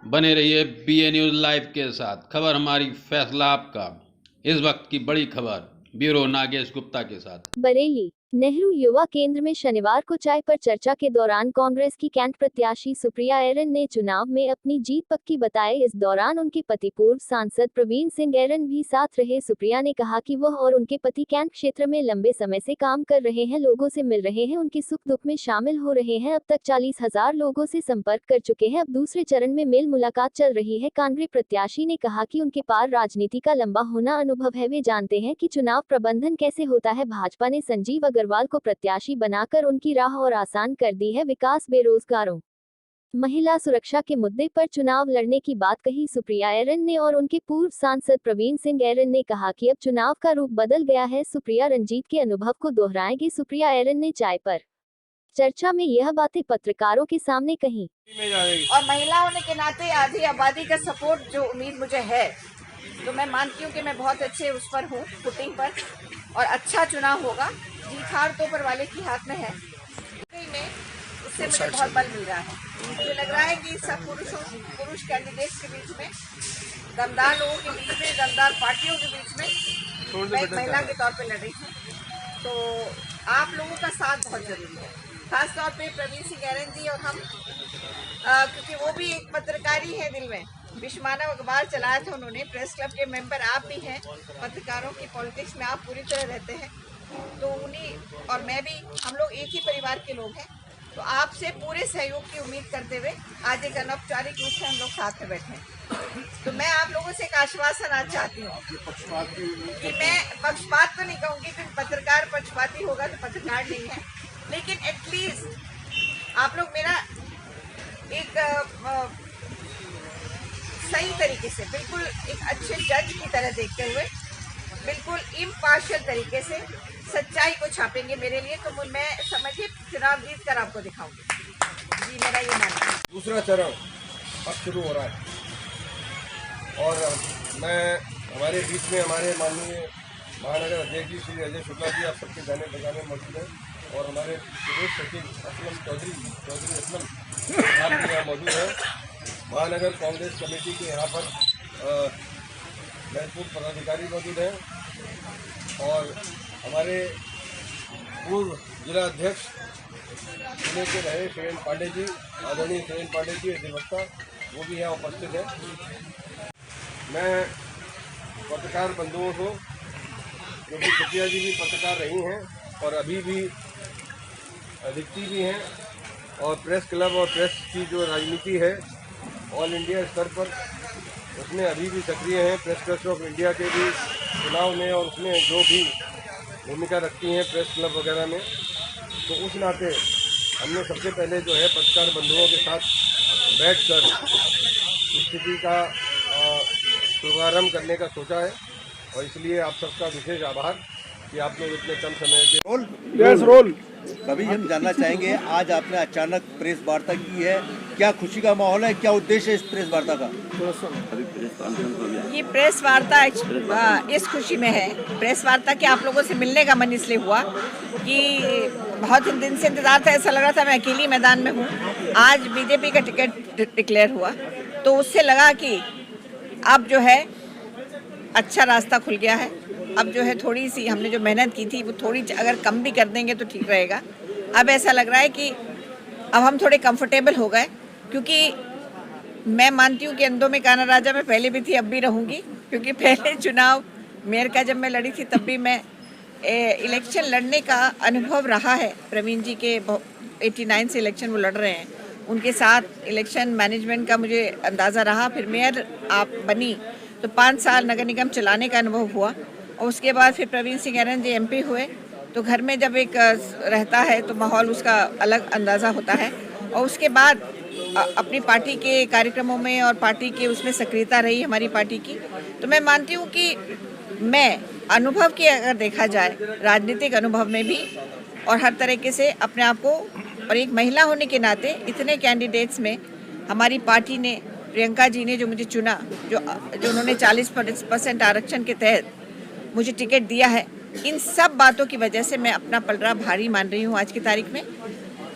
बने रहिए BA news live के साथ। खबर हमारी, फैसला आपका। इस वक्त की बड़ी खबर ब्यूरो नागेश गुप्ता के साथ। बरेली नेहरू युवा केंद्र में शनिवार को चाय पर चर्चा के दौरान कांग्रेस की कैंट प्रत्याशी सुप्रिया एरन ने चुनाव में अपनी जीत पक्की बताई। इस दौरान उनके पति पूर्व सांसद प्रवीण सिंह एरन भी साथ रहे। सुप्रिया ने कहा कि वह और उनके पति कैंट क्षेत्र में लंबे समय से काम कर रहे हैं, लोगों से मिल रहे हैं, उनके सुख दुख में शामिल हो रहे हैं। अब तक 40,000 लोगों से संपर्क कर चुके हैं, अब दूसरे चरण में मेल मुलाकात चल रही है। कांग्रेस प्रत्याशी ने कहा कि उनके पार राजनीति का लंबा होना अनुभव है, वे जानते हैं कि चुनाव प्रबंधन कैसे होता है। भाजपा ने संजीव अग्रवाल को प्रत्याशी बनाकर उनकी राह और आसान कर दी है। विकास, बेरोजगारों, महिला सुरक्षा के मुद्दे पर चुनाव लड़ने की बात कही सुप्रिया एरन ने और उनके पूर्व सांसद प्रवीण सिंह एरन ने कहा कि अब चुनाव का रूप बदल गया है। सुप्रिया रंजीत के अनुभव को दोहराएंगी। सुप्रिया एरन ने चाय पर चर्चा में यह बातें पत्रकारों के सामने कही। और महिला होने के नाते आधी आबादी का सपोर्ट जो उम्मीद मुझे है, तो मैं मानती हूँ कि मैं बहुत अच्छे उस पर हूँ, फुटिंग पर, और अच्छा चुनाव होगा। जीत हार तो ऊपर वाले की हाथ में है, में उससे मुझे बहुत बल मिल रहा है। मुझे लग रहा है कि सब पुरुष कैंडिडेट्स के बीच में, दमदार लोगों के बीच में, दमदार पार्टियों के बीच में मैं एक महिला के तौर पे लड़ रही हूँ। तो आप लोगों का साथ बहुत जरूरी है, खास तौर पे प्रवीण सिंह एरन जी और हम, क्योंकि वो भी एक पत्रकारी है दिल में। विश्व मानव अखबार चलाया था उन्होंने, प्रेस क्लब के मेंबर आप भी हैं, पत्रकारों की पॉलिटिक्स में आप पूरी तरह रहते हैं। तो उन्हीं और मैं भी, हम लोग एक ही परिवार के लोग हैं। तो आपसे पूरे सहयोग की उम्मीद करते हुए आज एक अनौपचारिक रूप से हम लोग साथ में बैठे हैं। तो मैं आप लोगों से एक आश्वासन आज चाहती हूँ कि मैं पक्षपात तो नहीं कहूँगी, क्योंकि पत्रकार पक्षपाती होगा तो पत्रकार नहीं है, लेकिन एटलीस्ट आप लोग मेरा एक सही तरीके से, बिल्कुल एक अच्छे जज की तरह देखते हुए, बिल्कुल इम्पार्शियल तरीके से सच्चाई को छापेंगे मेरे लिए। तो मैं समझिए चुनाव जीत कर आपको दिखाऊंगी। जी, मेरा ये मानना है। दूसरा चरण अब शुरू हो रहा है और मैं हमारे बीच में हमारे माननीय महानगर अध्यक्ष जी श्री अजय शुक्ला जी आप सबके जाने बजाने मौजूद हैं, और हमारे प्रदेश सचिव असलम चौधरी असलम आप भी यहाँ मौजूद हैं। महानगर कांग्रेस कमेटी के यहाँ पर महत्वपूर्ण पदाधिकारी मौजूद हैं, और हमारे पूर्व जिला अध्यक्ष जिले के रहे शेरन पांडे जी, आदरणीय शेरन पांडे जी अधिवक्ता, वो भी यहाँ उपस्थित है। मैं पत्रकार बंधुओं को, क्योंकि सुप्रिया जी भी पत्रकार रही हैं और अभी भी दिखती भी हैं, और प्रेस क्लब और प्रेस की जो राजनीति है ऑल इंडिया स्तर पर, उसमें अभी भी सक्रिय हैं। प्रेस ट्रस्ट ऑफ इंडिया के भी चुनाव में और उसमें जो भी भूमिका रखती हैं प्रेस क्लब वगैरह में। तो उस नाते हमने सबसे पहले जो है पत्रकार बंधुओं के साथ बैठकर स्थिति का शुभारम्भ करने का सोचा है, और इसलिए आप सबका विशेष आभार कि आप लोग इतने कम समय के रोल। कभी हम जानना चाहेंगे, आज आपने अचानक प्रेस वार्ता की है, क्या खुशी का माहौल है, क्या उद्देश्य है इस प्रेस वार्ता का? ये प्रेस वार्ता इस खुशी में है, प्रेस वार्ता के आप लोगों से मिलने का मन इसलिए हुआ कि बहुत दिन से इंतजार था। ऐसा लग रहा था मैं अकेली मैदान में हूँ। आज बीजेपी का टिकट डिक्लेयर हुआ, तो उससे लगा कि अब जो है अच्छा रास्ता खुल गया है। अब जो है थोड़ी सी हमने जो मेहनत की थी वो थोड़ी अगर कम भी कर देंगे तो ठीक रहेगा। अब ऐसा लग रहा है कि अब हम थोड़े कंफर्टेबल हो गए, क्योंकि मैं मानती हूँ कि अंधों में काना राजा मैं पहले भी थी, अब भी रहूँगी, क्योंकि पहले चुनाव मेयर का जब मैं लड़ी थी तब भी मैं इलेक्शन लड़ने का अनुभव रहा है। प्रवीण जी के 89 से इलेक्शन वो लड़ रहे हैं, उनके साथ इलेक्शन मैनेजमेंट का मुझे अंदाज़ा रहा। फिर मेयर आप बनी तो 5 साल नगर निगम चलाने का अनुभव हुआ, और उसके बाद फिर प्रवीण सिंह एरन जी MP हुए। तो घर में जब एक रहता है तो माहौल उसका अलग अंदाज़ा होता है, और उसके बाद अपनी पार्टी के कार्यक्रमों में और पार्टी के उसमें सक्रियता रही हमारी पार्टी की। तो मैं मानती हूँ कि मैं अनुभव की अगर देखा जाए, राजनीतिक अनुभव में भी और हर तरीके से अपने आप को, और एक महिला होने के नाते इतने कैंडिडेट्स में हमारी पार्टी ने, प्रियंका जी ने जो मुझे चुना, जो उन्होंने 40% आरक्षण के तहत मुझे टिकट दिया है, इन सब बातों की वजह से मैं अपना पलड़ा भारी मान रही हूँ आज की तारीख में।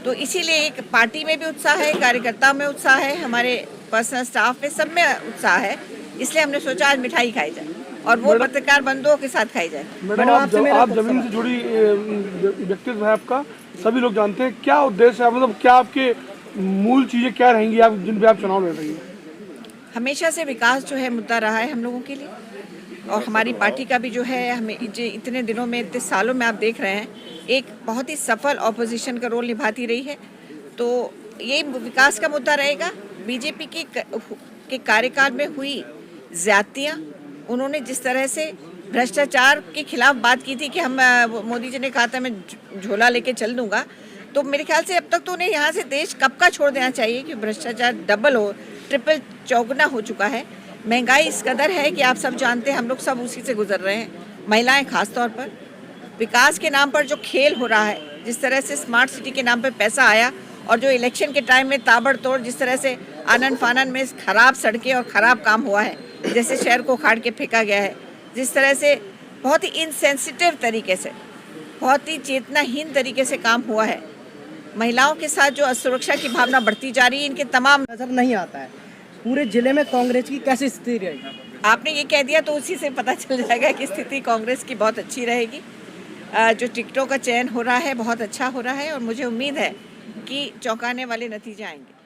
तो इसीलिए एक पार्टी में भी उत्साह है, कार्यकर्ताओं में उत्साह है, हमारे पर्सनल स्टाफ में सब में उत्साह है, इसलिए हमने सोचा आज मिठाई खाई जाए और वो पत्रकार बंधुओं के साथ खाई जाए। मैडम आप जमीन से जुड़ी व्यक्तित्व है आपका, सभी लोग जानते हैं, क्या उद्देश्य है, मतलब क्या आपके मूल चीजें क्या रहेंगी आप जिन पे आप चुनाव लड़ रही हैं? हमेशा से विकास जो है मुद्दा रहा है हम लोगों के लिए, और हमारी पार्टी का भी जो है, हमें इतने दिनों में, इतने सालों में आप देख रहे हैं, एक बहुत ही सफल ऑपोजिशन का रोल निभाती रही है। तो ये विकास का मुद्दा रहेगा। बीजेपी के कार्यकाल में हुई ज्यादतियाँ, उन्होंने जिस तरह से भ्रष्टाचार के खिलाफ बात की थी कि हम, मोदी जी ने कहा था मैं झोला लेके चल दूंगा, तो मेरे ख्याल से अब तक तो उन्हें यहाँ से देश कब का छोड़ देना चाहिए कि भ्रष्टाचार डबल हो, ट्रिपल, चौगुना हो चुका है। महंगाई इस कदर है कि आप सब जानते हैं, हम लोग सब उसी से गुजर रहे हैं, महिलाएं खास तौर पर। विकास के नाम पर जो खेल हो रहा है, जिस तरह से स्मार्ट सिटी के नाम पर पैसा आया और जो इलेक्शन के टाइम में ताबड़तोड़ जिस तरह से आनन फानन में खराब सड़कें और ख़राब काम हुआ है, जैसे शहर को उखाड़ के फेंका गया है, जिस तरह से बहुत ही इनसेंसिटिव तरीके से, बहुत ही चेतनाहीन तरीके से काम हुआ है, महिलाओं के साथ जो असुरक्षा की भावना बढ़ती जा रही है, इनके तमाम नजर नहीं आता है। पूरे जिले में कांग्रेस की कैसी स्थिति रहेगी? आपने ये कह दिया तो उसी से पता चल जाएगा कि स्थिति कांग्रेस की बहुत अच्छी रहेगी। जो टिकटों का चयन हो रहा है बहुत अच्छा हो रहा है और मुझे उम्मीद है कि चौंकाने वाले नतीजे आएंगे।